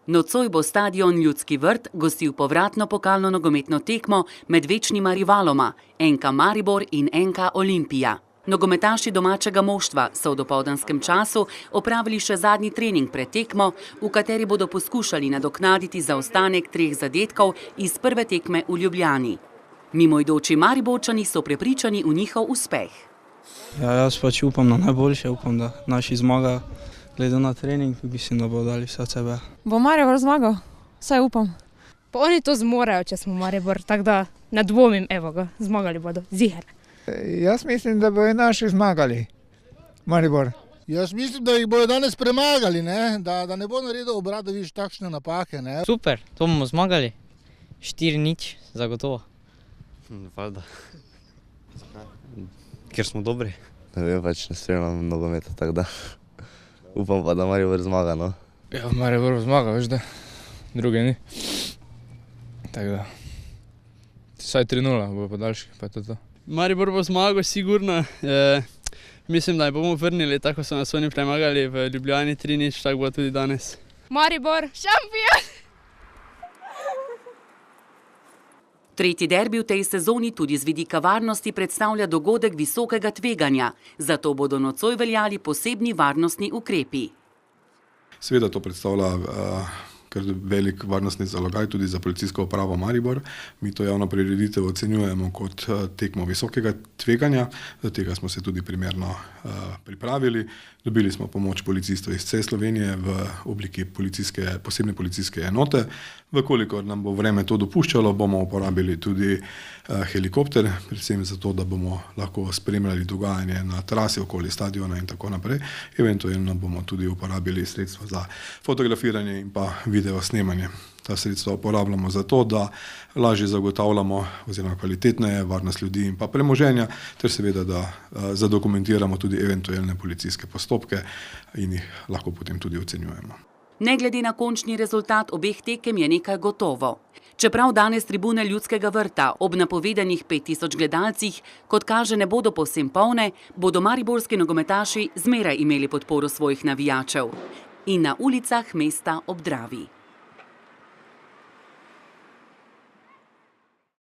Nocoj bo stadion Ljudski vrt gostil povratno pokalno nogometno tekmo med večnima rivaloma NK Maribor in NK Olimpija. Nogometaši domačega moštva so v dopoldanskem času opravili še zadnji trening pred tekmo, v kateri bodo poskušali nadoknaditi zaostanek 3 zadetkov iz prve tekme v Ljubljani. Mimoidoči Mariborčani so prepričani v njihov uspeh. Jaz pač upam na najboljše, upam, da naši zmaga. Glede na trening, mislim, da bodo dali vse od sebe. Bo Maribor zmagal? Vsaj upam. Pa oni to zmorejo, če smo Maribor, tako da ne dvomim, evo ga, zmagali bodo, ziher. Jaz mislim, da bodo naši zmagali, Maribor. Jaz mislim, da jih bodo danes premagali, ne? Da ne bo naredil Obradović takšne napake. Ne? Super, to bomo zmagali. 4-0, zagotovo. Valjda. Ker smo dobri. Ne vem, pač ne spremljam nogometa, tako da. Upam pa, da Maribor zmaga, no. Ja, Maribor zmaga, veš da. Druge ni. Tako da. Vsaj 3-0 bo podaljški, pa je to. Maribor bo zmagal, sigurno. Mislim, da bomo vrnili, tako so nas oni premagali v Ljubljani 3-0, tako bo tudi danes. Maribor, šampion! Tretji derbi v tej sezoni tudi z vidika varnosti predstavlja dogodek visokega tveganja, zato bodo nocoj veljali posebni varnostni ukrepi. Seveda to predstavlja kar velik varnostni zalogaj tudi za policijsko upravo Maribor. Mi to javno prireditev ocenjujemo kot tekmo visokega tveganja, za tega smo se tudi primerno pripravili. Dobili smo pomoč policistov iz vse Slovenije v obliki posebne policijske enote. Vkolikor nam bo vreme to dopuščalo, bomo uporabili tudi helikopter, predvsem zato, da bomo lahko spremljali dogajanje na trasi okoli stadiona in tako naprej. Eventualno bomo tudi uporabili sredstva za fotografiranje in pa video snemanje. Ta sredstva uporabljamo zato, da lažje zagotavljamo oziroma kvalitetneje varnost ljudi in pa premoženja, ter seveda, da zadokumentiramo tudi eventualne policijske postopke in jih lahko potem tudi ocenjujemo. Ne glede na končni rezultat obeh tekem je nekaj gotovo. Čeprav danes tribune Ljudskega vrta ob napovedanih 5000 gledalcih, kot kaže, ne bodo povsem polne, bodo mariborski nogometaši zmeraj imeli podporo svojih navijačev. In na ulicah mesta ob Dravi.